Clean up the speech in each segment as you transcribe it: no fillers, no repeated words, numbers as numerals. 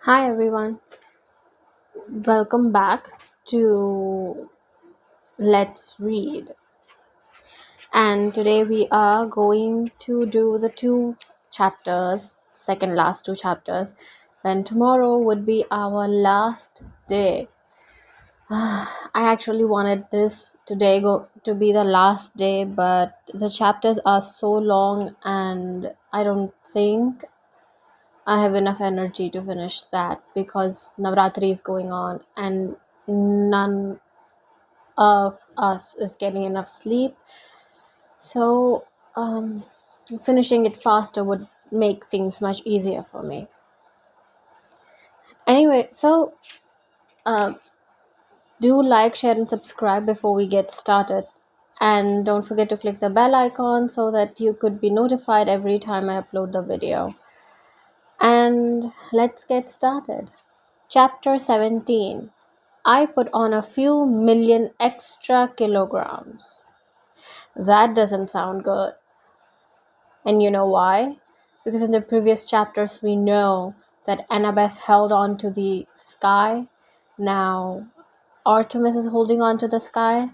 Hi everyone, welcome back to Let's Read. And today we are going to do the two chapters, second last two chapters. Then tomorrow would be our last day. I actually wanted this today to be the last day, but the chapters are so long and I don't think I have enough energy to finish that because Navratri is going on and none of us is getting enough sleep. So, um, finishing it faster would make things much easier for me. Anyway, so uh, do like, share, and subscribe before we get started. And don't forget to click the bell icon so that you could be notified every time I upload the video. And let's get started. Chapter 17. I put on a few million extra kilograms. That doesn't sound good. And you know why? Because in the previous chapters, we know that Annabeth held on to the sky. Now, Artemis is holding on to the sky.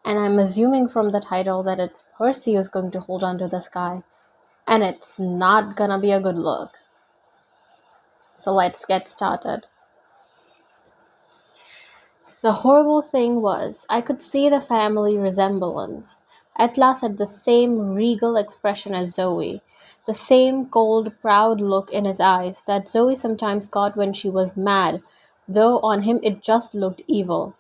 And I'm assuming from the title that it's Percy who's going to hold on to the sky. And it's not gonna be a good look. So let's get started. The horrible thing was, I could see the family resemblance. Atlas had the same regal expression as Zoe, the same cold, proud look in his eyes that Zoe sometimes got when she was mad, though on him it just looked evil.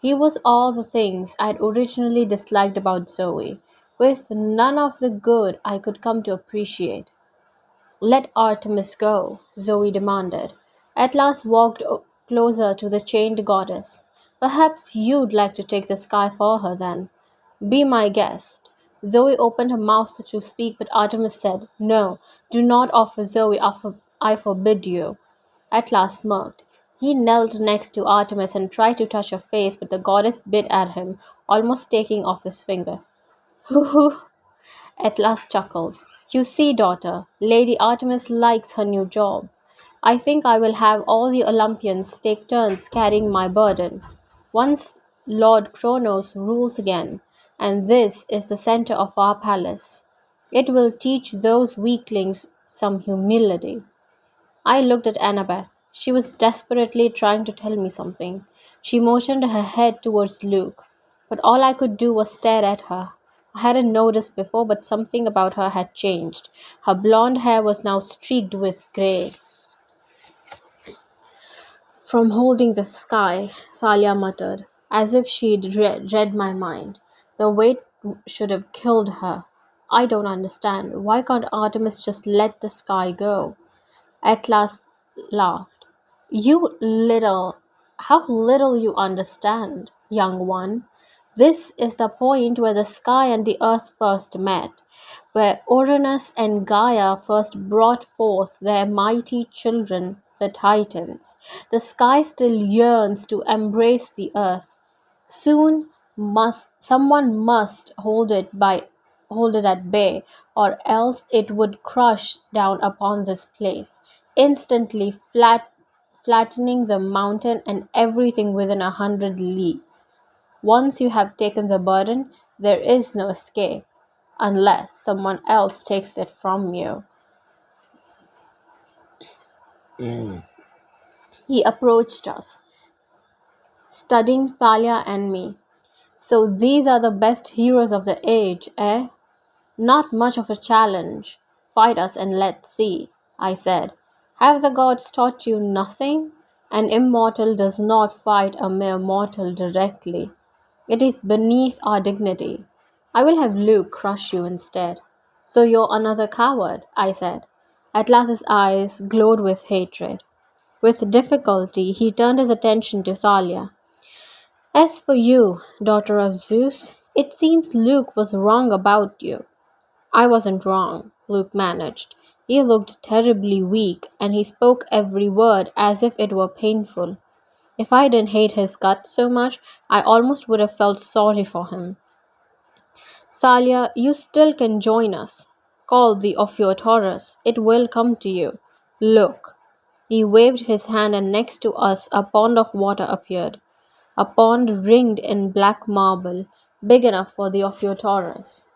He was all the things I'd originally disliked about Zoe, with none of the good I could come to appreciate. "Let Artemis go," Zoe demanded. Atlas walked closer to the chained goddess. "Perhaps you'd like to take the sky for her, then. Be my guest." Zoe opened her mouth to speak, but Artemis said, "No, do not offer Zoe, I forbid you." Atlas smirked. He knelt next to Artemis and tried to touch her face, but the goddess bit at him, almost taking off his finger. "Hoo hoo!" Atlas chuckled. "You see, daughter, Lady Artemis likes her new job. I think I will have all the Olympians take turns carrying my burden. Once Lord Kronos rules again, and this is the center of our palace. It will teach those weaklings some humility." I looked at Annabeth. She was desperately trying to tell me something. She motioned her head towards Luke, but all I could do was stare at her. I hadn't noticed before, but something about her had changed. Her blonde hair was now streaked with gray. "From holding the sky," Thalia muttered, as if she'd read my mind. "The weight should have killed her. I don't understand. Why can't Artemis just let the sky go?" Atlas laughed. How little you understand, young one. This is the point where the sky and the earth first met, where Uranus and Gaia first brought forth their mighty children, the Titans. The sky still yearns to embrace the earth. Soon someone must hold it at bay, or else it would crush down upon this place, instantly flattening the mountain and everything within 100 leagues. Once you have taken the burden, there is no escape, unless someone else takes it from you. He approached us, studying Thalia and me. "So these are the best heroes of the age, eh? Not much of a challenge. Fight us and let's see," I said. "Have the gods taught you nothing? An immortal does not fight a mere mortal directly. It is beneath our dignity. I will have Luke crush you instead." "So you're another coward," I said. Atlas's eyes glowed with hatred. With difficulty, he turned his attention to Thalia. "As for you, daughter of Zeus, it seems Luke was wrong about you." "I wasn't wrong," Luke managed. "He looked terribly weak, and he spoke every word as if it were painful. If I didn't hate his guts so much, I almost would have felt sorry for him." "Thalia, you still can join us. Call the Ophiutorus. It will come to you. Look." He waved his hand, and next to us, a pond of water appeared. A pond ringed in black marble, big enough for the Ophiuchus.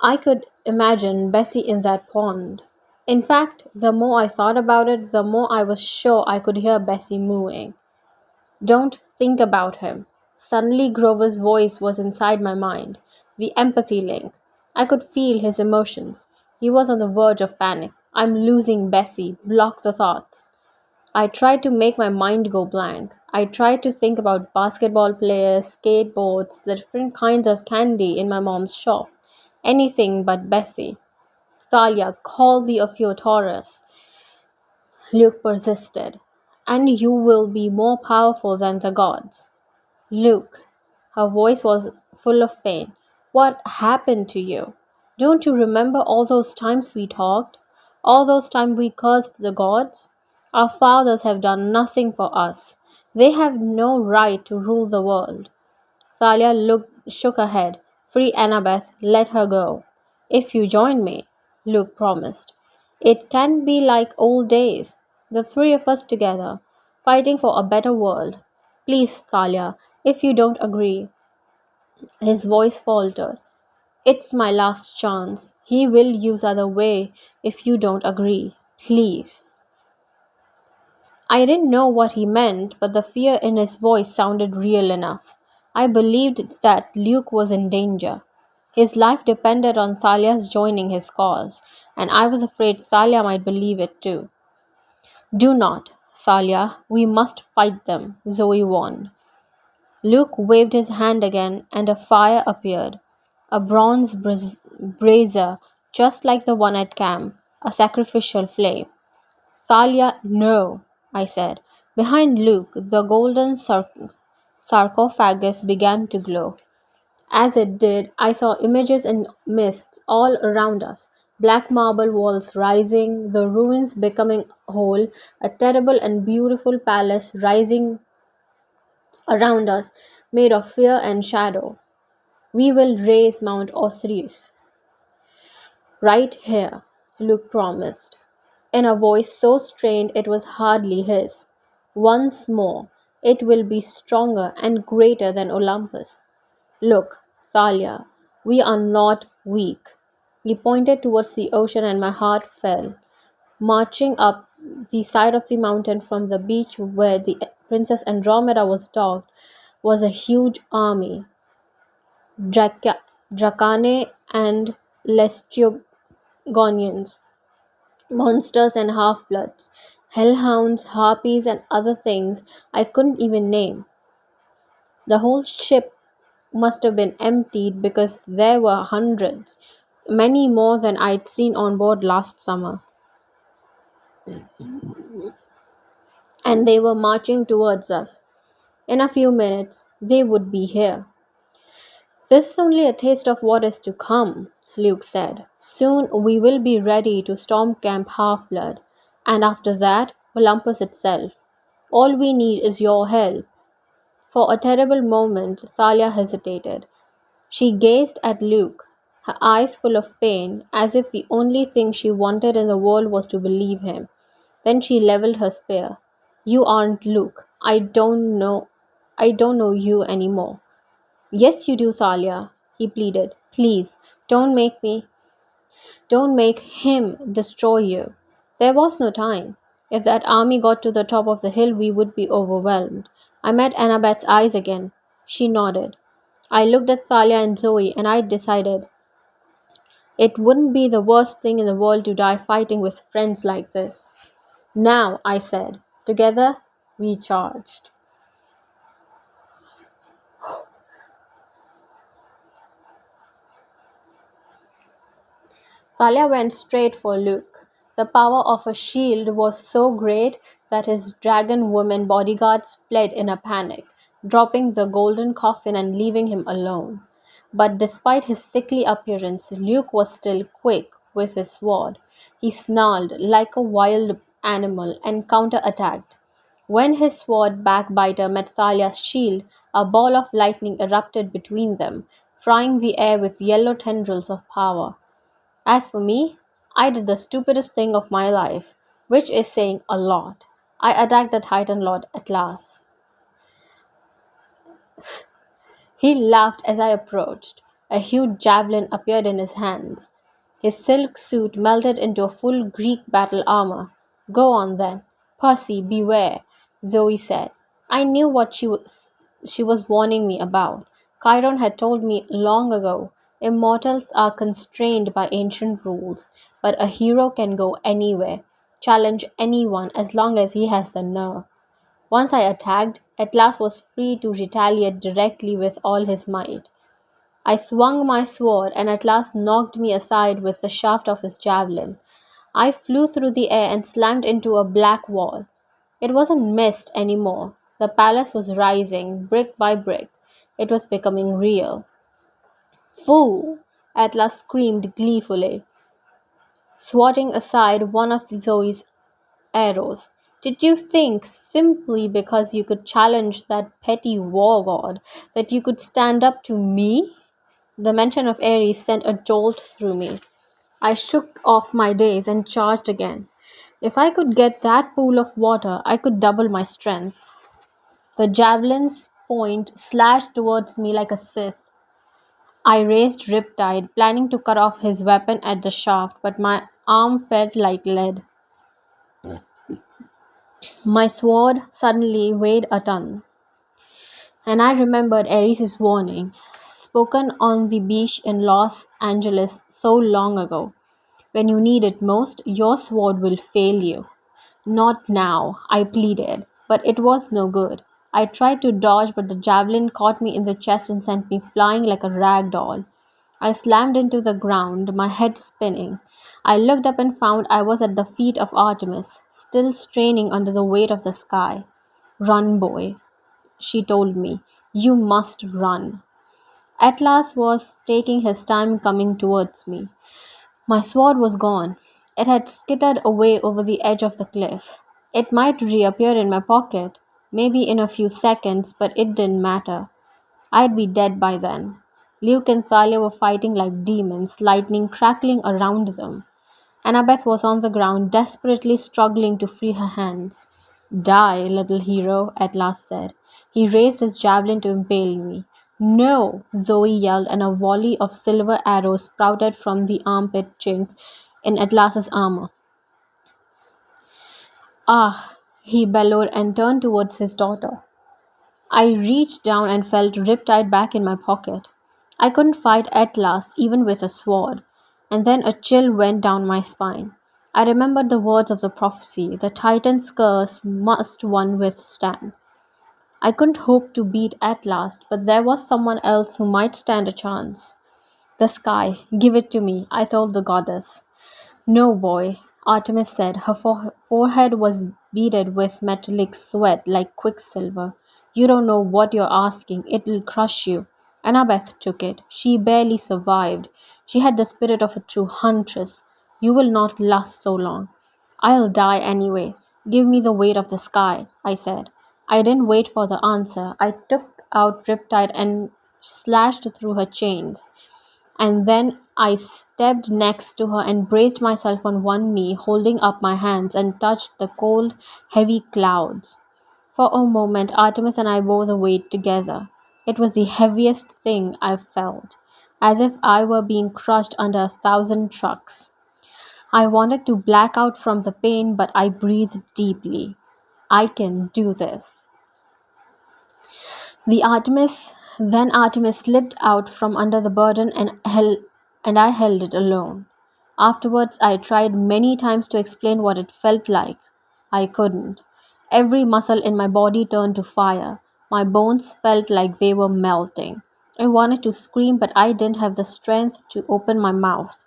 I could imagine Bessie in that pond. In fact, the more I thought about it, the more I was sure I could hear Bessie mooing. Don't think about him. Suddenly, Grover's voice was inside my mind. The empathy link. I could feel his emotions. He was on the verge of panic. I'm losing Bessie. Block the thoughts. I tried to make my mind go blank. I tried to think about basketball players, skateboards, the different kinds of candy in my mom's shop. Anything but Bessie. Thalia, call the Ophiuchus. Luke persisted. And you will be more powerful than the gods. Luke, her voice was full of pain. What happened to you? Don't you remember all those times we talked? All those times we cursed the gods? Our fathers have done nothing for us. They have no right to rule the world. Shook her head. Free Annabeth, let her go. If you join me, Luke promised. It can be like old days, the three of us together, fighting for a better world. Please, Thalia, if you don't agree. His voice faltered. It's my last chance. He will use other way if you don't agree. Please. I didn't know what he meant, but the fear in his voice sounded real enough. I believed that Luke was in danger. His life depended on Thalia's joining his cause, and I was afraid Thalia might believe it too. Do not, Thalia. We must fight them, Zoe warned. Luke waved his hand again, and a fire appeared. A brazier, just like the one at camp, a sacrificial flame. Thalia, no, I said. Behind Luke, the sarcophagus began to glow. As it did, I saw images in mists all around us. Black marble walls rising, the ruins becoming whole, a terrible and beautiful palace rising around us, made of fear and shadow. We will raise Mount Orthrus. Right here, Luke promised, in a voice so strained it was hardly his. Once more, it will be stronger and greater than Olympus. Look, Thalia, we are not weak. He pointed towards the ocean, and my heart fell. Marching up the side of the mountain from the beach where the Princess Andromeda was docked was a huge army. Dracane and Lestugonians, monsters and half-bloods, hellhounds, harpies, and other things I couldn't even name. The whole ship must have been emptied because there were hundreds, many more than I'd seen on board last summer, and they were marching towards us. In a few minutes, they would be here. This is only a taste of what is to come, Luke said. Soon we will be ready to storm Camp Half-Blood, and after that, Olympus itself. All we need is your help. For a terrible moment, Thalia hesitated. She gazed at Luke, her eyes full of pain, as if the only thing she wanted in the world was to believe him. Then she leveled her spear. You aren't Luke. I don't know you anymore. Yes, you do, Thalia, he pleaded. Please, don't make me, don't make him destroy you. There was no time. If that army got to the top of the hill, we would be overwhelmed. I met Annabeth's eyes again. She nodded. I looked at Thalia and Zoe, and I decided it wouldn't be the worst thing in the world to die fighting with friends like this. Now, I said. Together, we charged. Thalia went straight for Luke. The power of her shield was so great that his dragon woman bodyguards fled in a panic, dropping the golden coffin and leaving him alone. But despite his sickly appearance, Luke was still quick with his sword. He snarled like a wild animal and counterattacked. When his sword backbiter met Thalia's shield, a ball of lightning erupted between them, frying the air with yellow tendrils of power. As for me, I did the stupidest thing of my life. which is saying a lot. I attacked the Titan Lord at last. He laughed as I approached. A huge javelin appeared in his hands. His silk suit melted into a full Greek battle armor. Go on then. Percy, beware, Zoe said. I knew what she was warning me about. Chiron had told me long ago, immortals are constrained by ancient rules, but a hero can go anywhere, challenge anyone as long as he has the nerve. Once I attacked, Atlas was free to retaliate directly with all his might. I swung my sword, and Atlas knocked me aside with the shaft of his javelin. I flew through the air and slammed into a black wall. It wasn't mist anymore. The palace was rising, brick by brick. It was becoming real. Fool! Atlas screamed gleefully, swatting aside one of Zoe's arrows. Did you think, simply because you could challenge that petty war god, that you could stand up to me? The mention of Ares sent a jolt through me. I shook off my daze and charged again. If I could get that pool of water, I could double my strength. The javelin's point slashed towards me like a scythe. I raised Riptide, planning to cut off his weapon at the shaft, but my arm felt like lead. My sword suddenly weighed a ton, and I remembered Ares' warning, spoken on the beach in Los Angeles so long ago. When you need it most, your sword will fail you. Not now, I pleaded, but it was no good. I tried to dodge, but the javelin caught me in the chest and sent me flying like a rag doll. I slammed into the ground, my head spinning. I looked up and found I was at the feet of Artemis, still straining under the weight of the sky. Run, boy, she told me. You must run. Atlas was taking his time coming towards me. My sword was gone. It had skittered away over the edge of the cliff. It might reappear in my pocket, maybe in a few seconds, but it didn't matter. I'd be dead by then. Luke and Thalia were fighting like demons, lightning crackling around them. Annabeth was on the ground, desperately struggling to free her hands. Die, little hero, at last said. He raised his javelin to impale me. No, Zoe yelled, and a volley of silver arrows sprouted from the armpit chink in Atlas's armor. Ah, he bellowed and turned towards his daughter. I reached down and felt Riptide back in my pocket. I couldn't fight Atlas even with a sword, and then a chill went down my spine. I remembered the words of the prophecy, the Titan's curse must one withstand. I couldn't hope to beat Atlas, but there was someone else who might stand a chance. The sky, give it to me, I told the goddess. No, boy, Artemis said. Her forehead was beaded with metallic sweat like quicksilver. You don't know what you're asking. It'll crush you. Annabeth took it. She barely survived. She had the spirit of a true huntress. You will not last so long. I'll die anyway. Give me the weight of the sky, I said. I didn't wait for the answer. I took out Riptide and slashed through her chains. And then I stepped next to her and braced myself on one knee, holding up my hands and touched the cold, heavy clouds. For a moment, Artemis and I bore the weight together. It was the heaviest thing I've felt, as if I were being crushed under 1,000 trucks. I wanted to black out from the pain, but I breathed deeply. I can do this. The Artemis then Artemis slipped out from under the burden and I held it alone. Afterwards I tried many times to explain what it felt like. I couldn't. Every muscle in my body turned to fire. My bones felt like they were melting. I wanted to scream, but I didn't have the strength to open my mouth.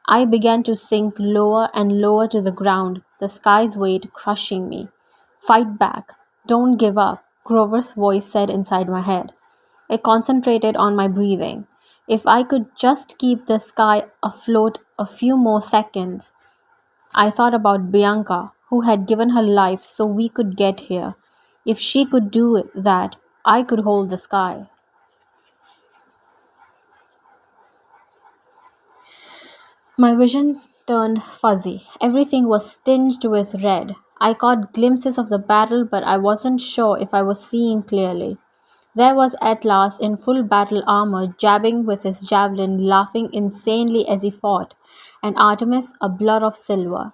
I began to sink lower and lower to the ground, the sky's weight crushing me. Fight back. Don't give up, Grover's voice said inside my head. I concentrated on my breathing. If I could just keep the sky afloat a few more seconds. I thought about Bianca, who had given her life so we could get here. If she could do that, I could hold the sky. My vision turned fuzzy. Everything was tinged with red. I caught glimpses of the battle, but I wasn't sure if I was seeing clearly. There was Atlas in full battle armor, jabbing with his javelin, laughing insanely as he fought, and Artemis a blur of silver.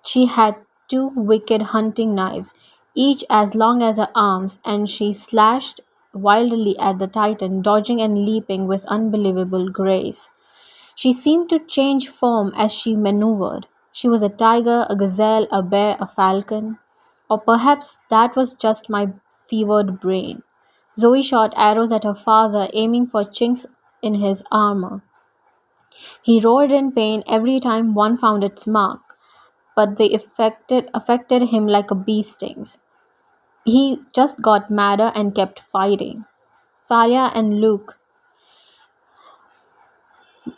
She had two wicked hunting knives, each as long as her arms, and she slashed wildly at the Titan, dodging and leaping with unbelievable grace. She seemed to change form as she maneuvered. She was a tiger, a gazelle, a bear, a falcon. Or perhaps that was just my fevered brain. Zoe shot arrows at her father, aiming for chinks in his armor. He roared in pain every time one found its mark, but they affected him like a bee stings. He just got madder and kept fighting. Thalia and Luke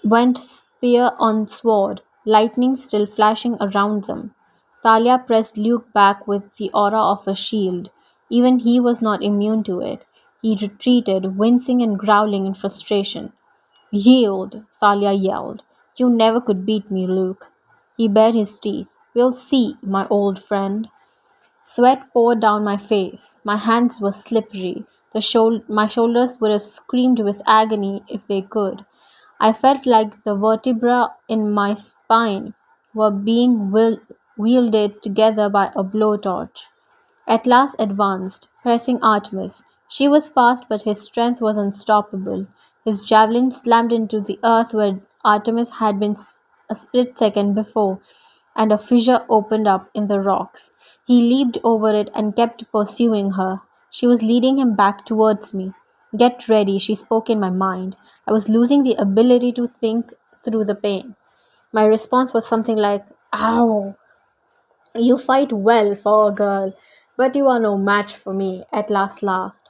went spear on sword, lightning still flashing around them. Thalia pressed Luke back with the aura of a shield. Even he was not immune to it. He retreated, wincing and growling in frustration. Yield, Thalia yelled. You never could beat me, Luke. He bared his teeth. We'll see, my old friend. Sweat poured down my face. My hands were slippery. My shoulders would have screamed with agony if they could. I felt like the vertebrae in my spine were being wielded together by a blowtorch. At last advanced, pressing Artemis. She was fast, but his strength was unstoppable. His javelin slammed into the earth where Artemis had been a split second before, and a fissure opened up in the rocks. He leaped over it and kept pursuing her. She was leading him back towards me. Get ready, she spoke in my mind. I was losing the ability to think through the pain. My response was something like, Ow! You fight well for a girl, but you are no match for me, At last laughed.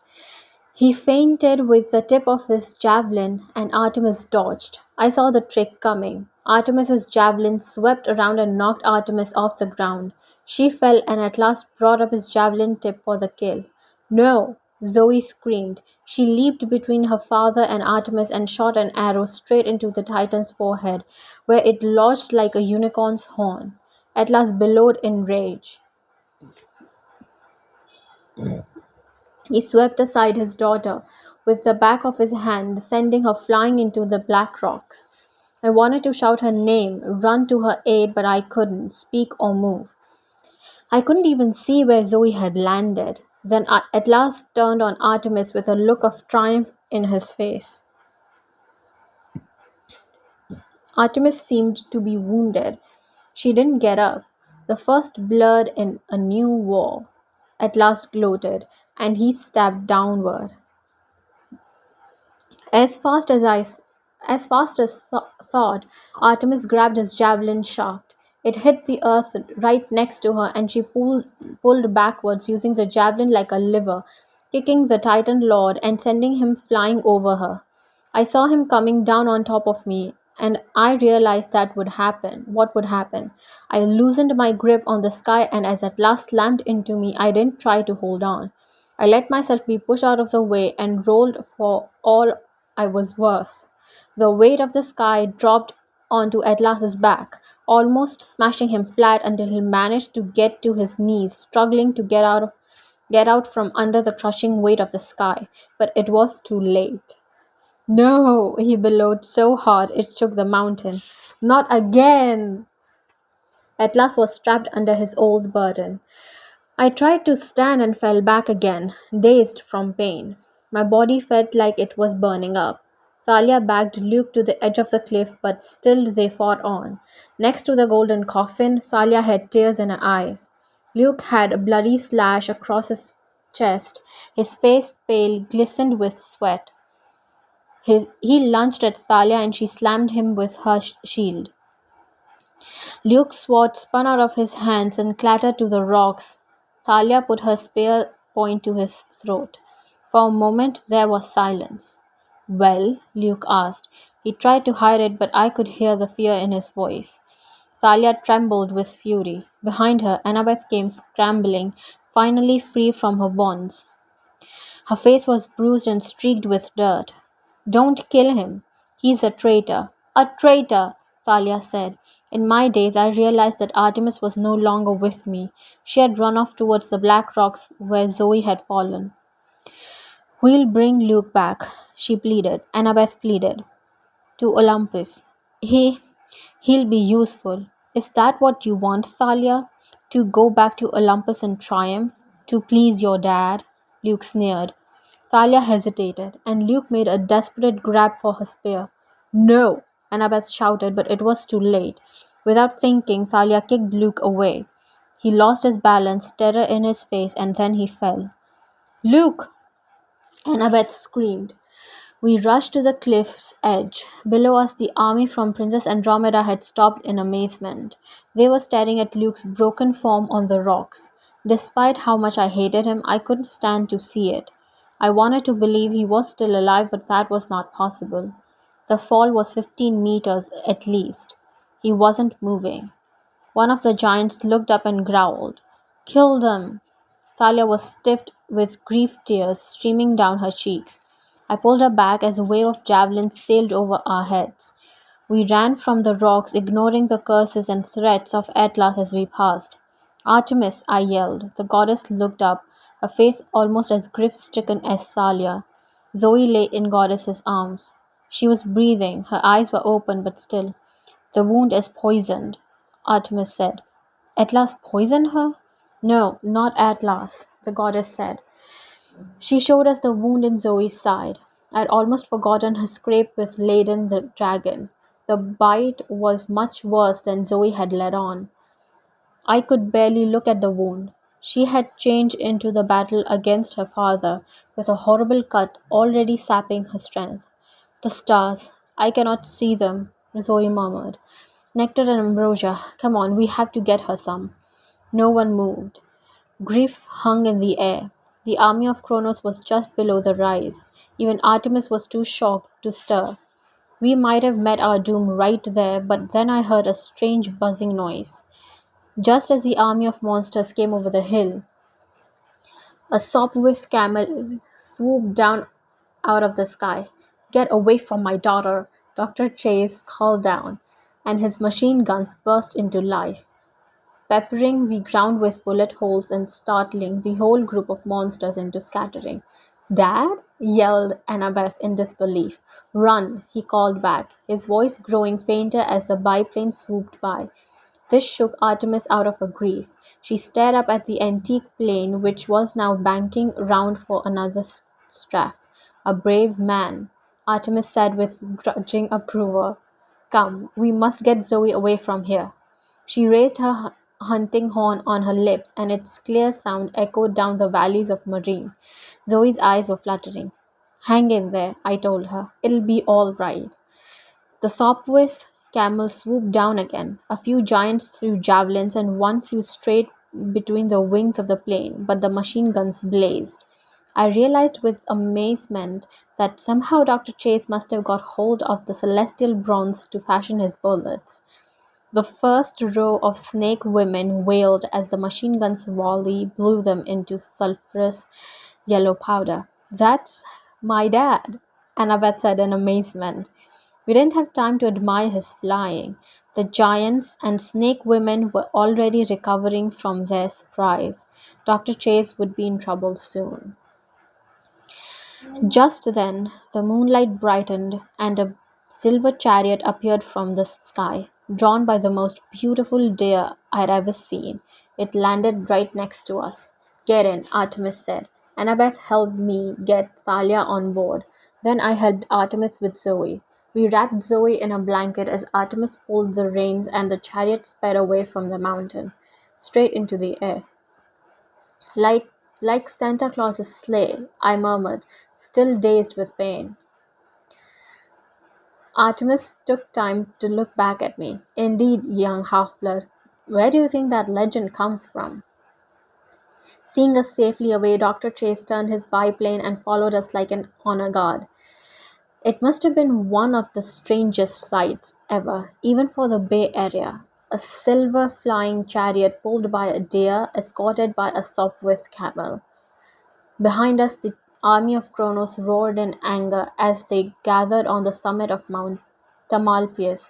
He feinted with the tip of his javelin, and Artemis dodged. I saw the trick coming. Artemis's javelin swept around and knocked Artemis off the ground. She fell and at last brought up his javelin tip for the kill. No! Zoe screamed. She leaped between her father and Artemis and shot an arrow straight into the Titan's forehead, where it lodged like a unicorn's horn. Atlas bellowed in rage. He swept aside his daughter with the back of his hand, sending her flying into the black rocks. I wanted to shout her name, run to her aid, but I couldn't speak or move. I couldn't even see where Zoe had landed. Then I at last turned on Artemis with a look of triumph in his face. Artemis seemed to be wounded. She didn't get up. The first blood in a new war. At last gloated, and he stabbed downward. As fast as thought, Artemis grabbed his javelin shaft. It hit the earth right next to her, and she pulled backwards, using the javelin like a lever, kicking the Titan Lord and sending him flying over her. I saw him coming down on top of me, and I realized that would happen. What would happen? I loosened my grip on the sky, and as at last slammed into me, I didn't try to hold on. I let myself be pushed out of the way and rolled for all I was worth. The weight of the sky dropped onto Atlas's back, almost smashing him flat until he managed to get to his knees, struggling to get out from under the crushing weight of the sky. But it was too late. No, he bellowed so hard it shook the mountain. Not again! Atlas was strapped under his old burden. I tried to stand and fell back again, dazed from pain. My body felt like it was burning up. Thalia backed Luke to the edge of the cliff, but still they fought on. Next to the golden coffin, Thalia had tears in her eyes. Luke had a bloody slash across his chest. His face pale, glistened with sweat. He lunged at Thalia and she slammed him with her shield. Luke's sword spun out of his hands and clattered to the rocks. Thalia put her spear point to his throat. For a moment there was silence. Well? Luke asked. He tried to hide it, but I could hear the fear in his voice. Thalia trembled with fury. Behind her, Annabeth came scrambling, finally free from her bonds. Her face was bruised and streaked with dirt. Don't kill him. He's a traitor. A traitor! Thalia said. In my days, I realized that Artemis was no longer with me. She had run off towards the black rocks where Zoe had fallen. We'll bring Luke back, she pleaded. Annabeth pleaded. To Olympus. He he'll be useful. Is that what you want, Thalia? To go back to Olympus in triumph? To please your dad? Luke sneered. Thalia hesitated, and Luke made a desperate grab for her spear. No! Annabeth shouted, but it was too late. Without thinking, Thalia kicked Luke away. He lost his balance, terror in his face, and then he fell. Luke! Annabeth screamed. We rushed to the cliff's edge. Below us, the army from Princess Andromeda had stopped in amazement. They were staring at Luke's broken form on the rocks. Despite how much I hated him, I couldn't stand to see it. I wanted to believe he was still alive, but that was not possible. The fall was 15 meters at least. He wasn't moving. One of the giants looked up and growled, Kill them! Thalia was stiff with grief, tears streaming down her cheeks. I pulled her back as a wave of javelins sailed over our heads. We ran from the rocks, ignoring the curses and threats of Atlas as we passed. Artemis, I yelled. The goddess looked up, her face almost as grief-stricken as Thalia. Zoe lay in goddess's arms. She was breathing, her eyes were open but still. The wound is poisoned, Artemis said. Atlas poisoned her? No, not Atlas, the goddess said. She showed us the wound in Zoe's side. I'd almost forgotten her scrape with Ladin the dragon. The bite was much worse than Zoe had let on. I could barely look at the wound. She had changed into the battle against her father, with a horrible cut already sapping her strength. The stars. I cannot see them, Zoe murmured. Nectar and ambrosia. Come on, we have to get her some. No one moved. Grief hung in the air. The army of Kronos was just below the rise. Even Artemis was too shocked to stir. We might have met our doom right there, but then I heard a strange buzzing noise. Just as the army of monsters came over the hill, a Sopwith camel swooped down out of the sky. Get away from my daughter, Dr. Chase called down, and his machine guns burst into life, peppering the ground with bullet holes and startling the whole group of monsters into scattering. Dad? Yelled Annabeth in disbelief. Run, he called back, his voice growing fainter as the biplane swooped by. This shook Artemis out of her grief. She stared up at the antique plane, which was now banking round for another strap. A brave man, Artemis said with grudging approval. Come, we must get Zoe away from here. She raised her hunting horn on her lips, and its clear sound echoed down the valleys of Marine. Zoe's eyes were fluttering. Hang in there, I told her. It'll be all right. The Sopwith camel swooped down again. A few giants threw javelins, and one flew straight between the wings of the plane, but the machine guns blazed. I realized with amazement that somehow Dr. Chase must have got hold of the celestial bronze to fashion his bullets. The first row of snake women wailed as the machine gun's volley blew them into sulphurous yellow powder. That's my dad, Annabeth said in amazement. We didn't have time to admire his flying. The giants and snake women were already recovering from their surprise. Dr. Chase would be in trouble soon. Just then, the moonlight brightened, and a silver chariot appeared from the sky, drawn by the most beautiful deer I had ever seen. It landed right next to us. Get in, Artemis said. Annabeth helped me get Thalia on board. Then I helped Artemis with Zoe. We wrapped Zoe in a blanket as Artemis pulled the reins and the chariot sped away from the mountain, straight into the air. Like like Santa Claus's sleigh, I murmured, still dazed with pain. Artemis took time to look back at me. Indeed, young half-blood, where do you think that legend comes from? Seeing us safely away, Dr. Chase turned his biplane and followed us like an honor guard. It must have been one of the strangest sights ever, even for the Bay Area. A silver flying chariot pulled by a deer, escorted by a Sopwith camel. Behind us, the army of Kronos roared in anger as they gathered on the summit of Mount Tamalpais.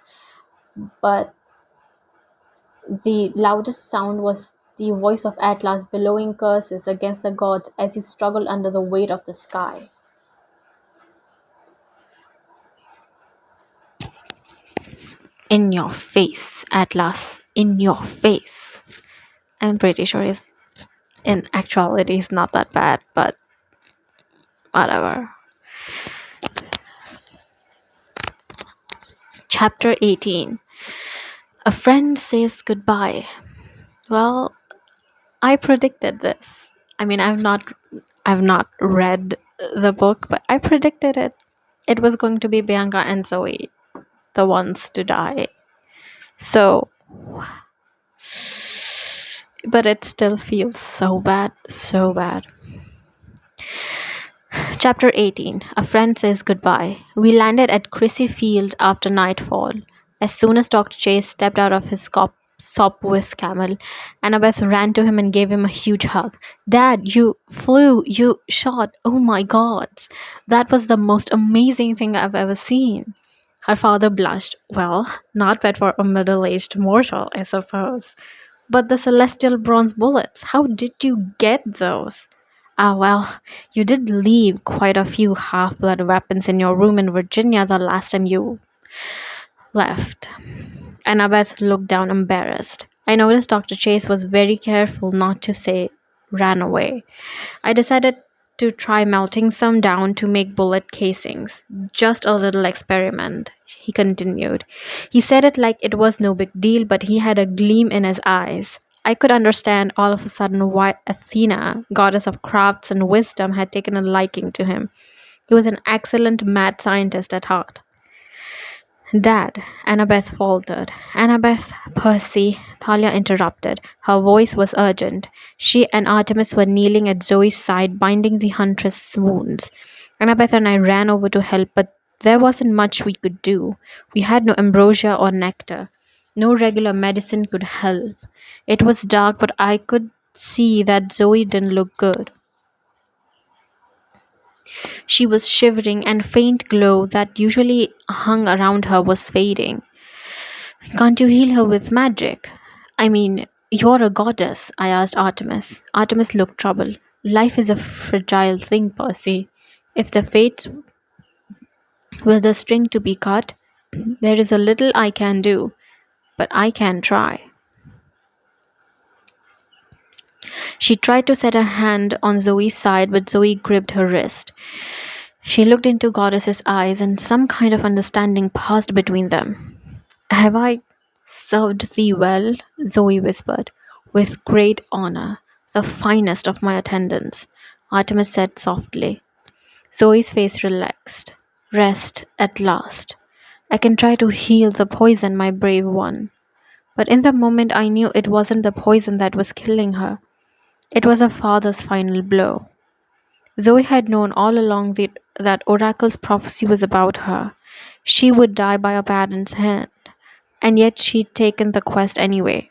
but the loudest sound was the voice of Atlas bellowing curses against the gods as he struggled under the weight of the sky. In your face, Atlas. In your face. I'm pretty sure in actuality he's not that bad, but whatever. Chapter 18. A friend says goodbye. Well, I predicted this. I mean, I've not read the book, but I predicted it. It was going to be Bianca and Zoe, the ones to die. So, but it still feels so bad, so bad. Chapter 18. A friend says goodbye. We landed at Chrissy Field after nightfall. As soon as Dr. Chase stepped out of his Sopwith camel, Annabeth ran to him and gave him a huge hug. Dad, you flew, you shot. Oh my gods. That was the most amazing thing I've ever seen. Her father blushed. Well, not bad for a middle aged mortal, I suppose. But the celestial bronze bullets, how did you get those? Ah, well, you did leave quite a few half blood weapons in your room in Virginia the last time you left. Annabeth looked down embarrassed. I noticed Dr. Chase was very careful not to say ran away. I decided to try melting some down to make bullet casings. Just a little experiment, he continued. He said it like it was no big deal, but he had a gleam in his eyes. I could understand all of a sudden why Athena, goddess of crafts and wisdom, had taken a liking to him. He was an excellent mad scientist at heart. Dad, Annabeth faltered. Annabeth, Percy, Thalia interrupted. Her voice was urgent. She and Artemis were kneeling at Zoe's side, binding the huntress's wounds. Annabeth and I ran over to help, but there wasn't much we could do. We had no ambrosia or nectar. No regular medicine could help. It was dark, but I could see that Zoe didn't look good. She was shivering, and faint glow that usually hung around her was fading. Can't you heal her with magic? I mean, you're a goddess, I asked Artemis. Artemis looked troubled. Life is a fragile thing, Percy. If the fates will the string to be cut, there is a little I can do, but I can try. She tried to set her hand on Zoe's side, but Zoe gripped her wrist. She looked into Goddess's eyes, and some kind of understanding passed between them. Have I served thee well? Zoe whispered. With great honor, the finest of my attendants, Artemis said softly. Zoe's face relaxed. Rest at last. I can try to heal the poison, my brave one. But in the moment I knew it wasn't the poison that was killing her. It was her father's final blow. Zoe had known all along that Oracle's prophecy was about her. She would die by her parents' hand. And yet she'd taken the quest anyway.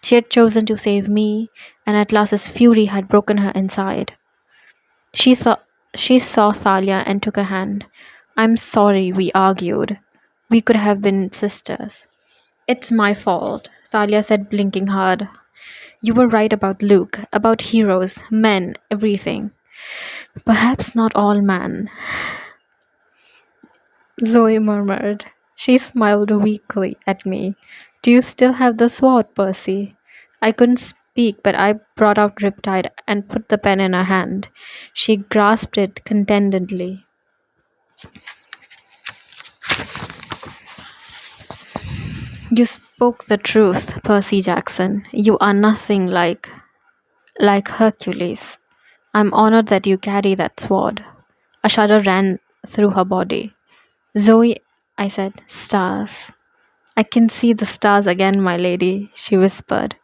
She had chosen to save me, and Atlas's fury had broken her inside. She saw Thalia and took her hand. I'm sorry we argued. We could have been sisters. It's my fault, Thalia said, blinking hard. You were right about Luke, about heroes, men, everything. Perhaps not all men, Zoe murmured. She smiled weakly at me. Do you still have the sword, Percy? I couldn't speak, but I brought out Riptide and put the pen in her hand. She grasped it contentedly. You spoke the truth, Percy Jackson. You are nothing like Hercules. I'm honored that you carry that sword. A shudder ran through her body. Zoe, I said, stars. I can see the stars again, my lady, she whispered.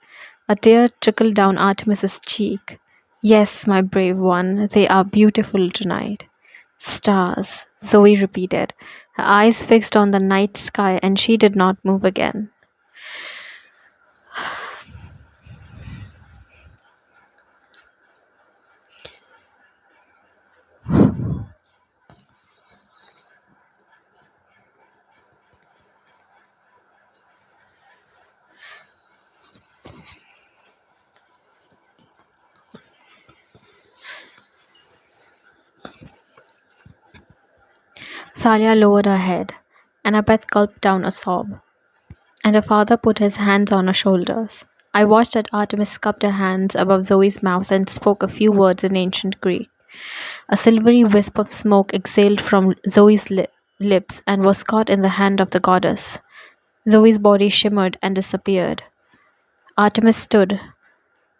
A tear trickled down Artemis's cheek. Yes, my brave one, they are beautiful tonight. Stars, Zoe repeated, her eyes fixed on the night sky, and she did not move again. Thalia lowered her head. Annabeth gulped down a sob, and her father put his hands on her shoulders. I watched as Artemis cupped her hands above Zoe's mouth and spoke a few words in ancient Greek. A silvery wisp of smoke exhaled from Zoe's lips and was caught in the hand of the goddess. Zoe's body shimmered and disappeared. Artemis stood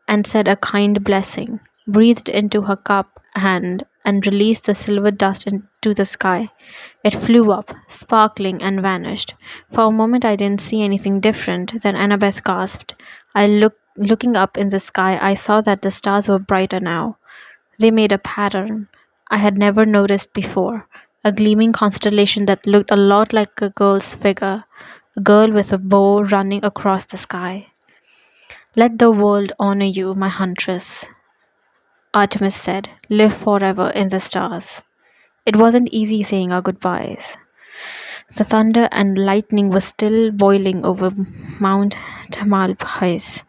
and said a kind blessing, breathed into her cup hand, and released the silver dust into the sky. It flew up, sparkling, and vanished. For a moment I didn't see anything different. Then Annabeth gasped. Looking up in the sky, I saw that the stars were brighter now. They made a pattern I had never noticed before, a gleaming constellation that looked a lot like a girl's figure, a girl with a bow running across the sky. Let the world honor you, my huntress, Artemis said. Live forever in the stars. It wasn't easy saying our goodbyes. The thunder and lightning were still boiling over Mount Tamalpais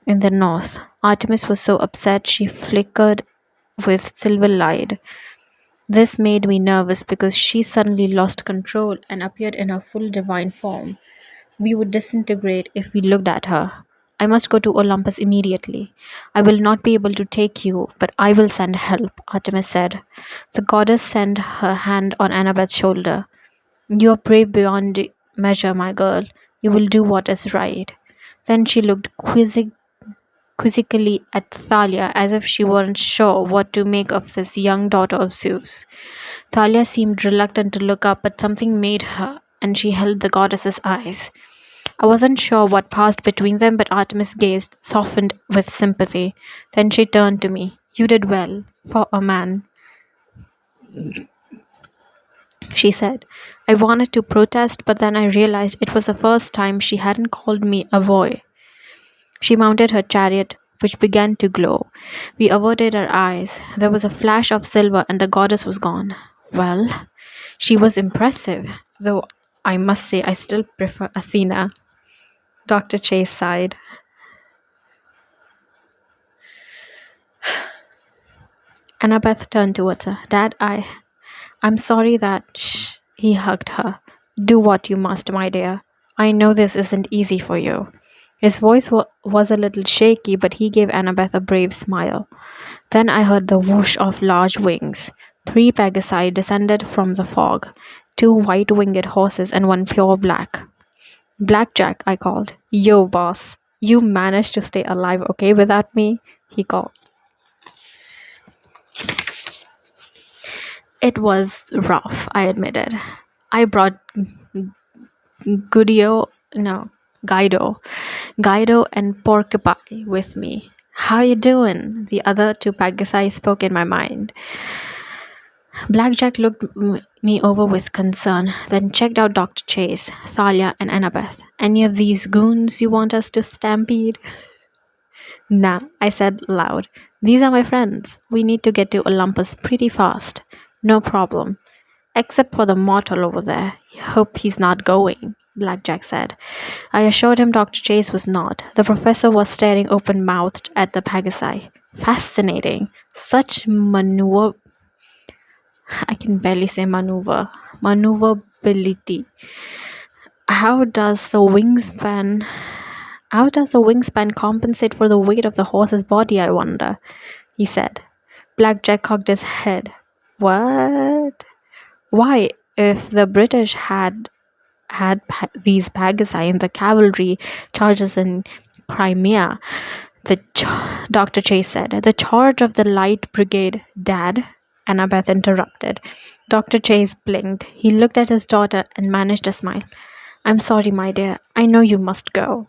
in the north. Artemis was so upset she flickered with silver light. This made me nervous because she suddenly lost control and appeared in her full divine form. We would disintegrate if we looked at her. I must go to Olympus immediately. I will not be able to take you, but I will send help, Artemis said. The goddess sent her hand on Annabeth's shoulder. You are brave beyond measure, my girl. You will do what is right. Then she looked quizzically at Thalia as if she weren't sure what to make of this young daughter of Zeus. Thalia seemed reluctant to look up, but something made her, and she held the goddess's eyes. I wasn't sure what passed between them, but Artemis' gaze softened with sympathy. Then she turned to me. You did well, for a man, she said. I wanted to protest, but then I realized it was the first time she hadn't called me a boy. She mounted her chariot, which began to glow. We averted our eyes. There was a flash of silver, and the goddess was gone. Well, she was impressive, though I must say I still prefer Athena. Dr. Chase sighed. Annabeth turned towards her. Dad, I'm sorry that... Shh. He hugged her. Do what you must, my dear. I know this isn't easy for you. His voice was a little shaky, but he gave Annabeth a brave smile. Then I heard the whoosh of large wings. 3 Pegasi descended from the fog, 2 white-winged horses and 1 pure black. Blackjack, I called. Yo, boss. You managed to stay alive okay without me? He called. It was rough, I admitted. I brought Guido and Porcupine with me. How you doing? The other 2 Pegasi spoke in my mind. Blackjack looked me over with concern, then checked out Dr. Chase, Thalia, and Annabeth. Any of these goons you want us to stampede? Nah, I said loud. These are my friends. We need to get to Olympus pretty fast. No problem. Except for the mortal over there. Hope he's not going, Blackjack said. I assured him Dr. Chase was not. The professor was staring open-mouthed at the Pegasi. Fascinating. Such I can barely say maneuverability. How does the wingspan compensate for the weight of the horse's body, I wonder? He said. Blackjack cocked his head. What? Why, if the British had these Pegasi in the cavalry charges in Crimea, Dr. Chase said, the charge of the Light Brigade, Dad, Annabeth interrupted. Dr. Chase blinked. He looked at his daughter and managed a smile. I'm sorry, my dear. I know you must go.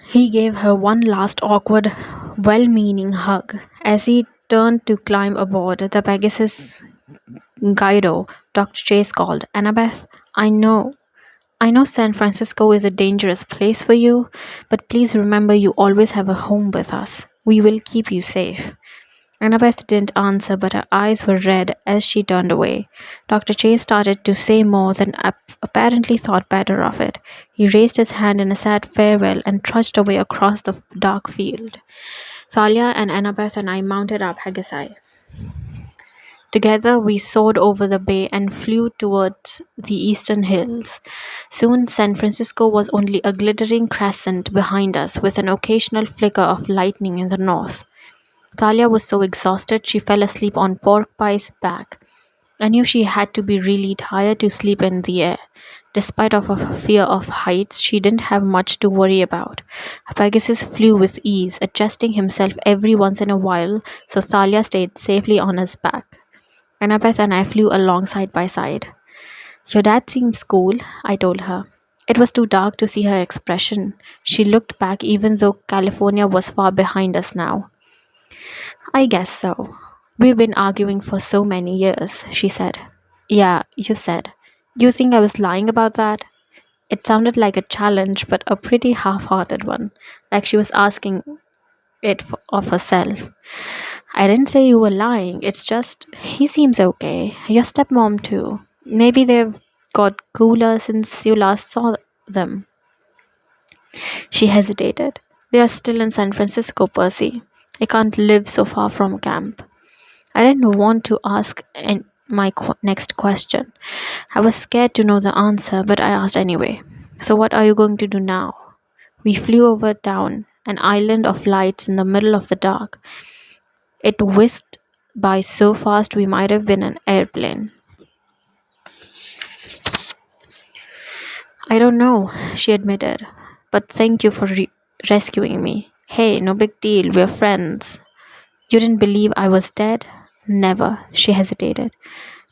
He gave her one last awkward, well-meaning hug. As he turned to climb aboard the Pegasus Guido, Dr. Chase called, Annabeth, I know San Francisco is a dangerous place for you, but please remember you always have a home with us. We will keep you safe. Annabeth didn't answer, but her eyes were red as she turned away. Dr. Chase started to say more, then apparently thought better of it. He raised his hand in a sad farewell and trudged away across the dark field. Thalia and Annabeth and I mounted our Pegasi. Together we soared over the bay and flew towards the eastern hills. Soon San Francisco was only a glittering crescent behind us, with an occasional flicker of lightning in the north. Thalia was so exhausted she fell asleep on Pork Pie's back. I knew she had to be really tired to sleep in the air. Despite of her fear of heights, she didn't have much to worry about. Pegasus flew with ease, adjusting himself every once in a while, so Thalia stayed safely on his back. Annabeth and I flew along side by side. Your dad seems cool, I told her. It was too dark to see her expression. She looked back even though California was far behind us now. I guess so. We've been arguing for so many years, she said. Yeah, you said. You think I was lying about that? It sounded like a challenge, but a pretty half hearted one, like she was asking of herself. I didn't say you were lying, it's just, he seems okay. Your stepmom, too. Maybe they've got cooler since you last saw them. She hesitated. They are still in San Francisco, Percy. I can't live so far from camp. I didn't want to ask my next question. I was scared to know the answer, but I asked anyway. So, what are you going to do now? We flew over town, an island of lights in the middle of the dark. It whisked by so fast we might have been an airplane. I don't know, she admitted, but thank you for rescuing me. Hey, no big deal, we're friends. You didn't believe I was dead? Never, she hesitated.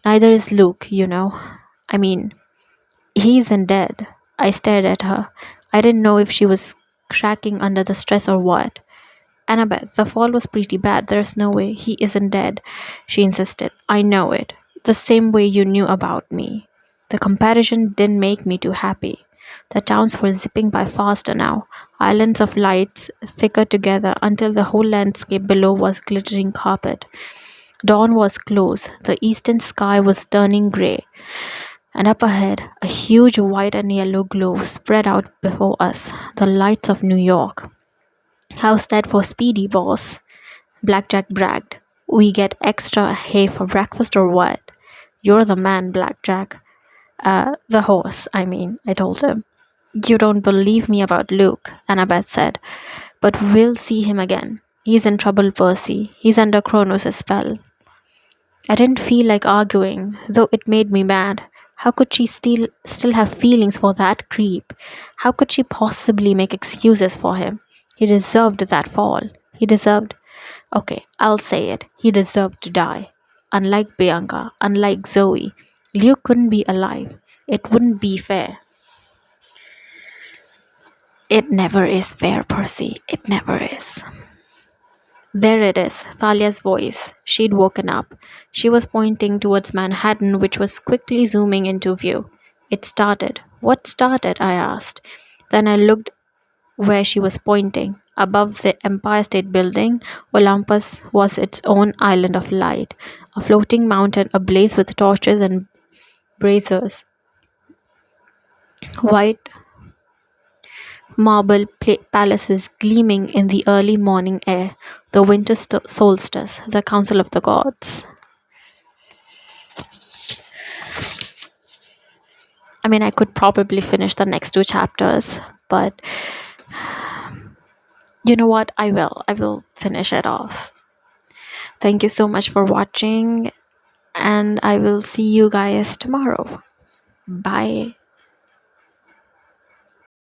Neither is Luke, you know. I mean, he isn't dead. I stared at her. I didn't know if she was cracking under the stress or what. Annabeth, the fall was pretty bad. There's no way he isn't dead, she insisted. I know it. The same way you knew about me. The comparison didn't make me too happy. The towns were zipping by faster now, islands of lights thicker together until the whole landscape below was glittering carpet. Dawn was close. The eastern sky was turning gray, and up ahead, a huge white and yellow glow spread out before us, the lights of New York. How's that for speedy, boss? Blackjack bragged. We get extra hay for breakfast or what? You're the man, Blackjack. The horse, I mean, I told him. You don't believe me about Luke, Annabeth said. But we'll see him again. He's in trouble, Percy. He's under Kronos' spell. I didn't feel like arguing, though it made me mad. How could she still have feelings for that creep? How could she possibly make excuses for him? He deserved that fall. He deserved. Okay, I'll say it. He deserved to die. Unlike Bianca, unlike Zoe, Luke couldn't be alive. It wouldn't be fair. It never is fair, Percy. It never is. There it is, Thalia's voice. She'd woken up. She was pointing towards Manhattan, which was quickly zooming into view. It started. What started? I asked. Then I looked where she was pointing. Above the Empire State Building, Olympus was its own island of light, a floating mountain ablaze with torches and braziers. White marble palaces gleaming in the early morning air, the winter solstice, the council of the gods. I mean, I could probably finish the next two chapters, but you know what? I will. I will finish it off. Thank you so much for watching, and I will see you guys tomorrow. Bye.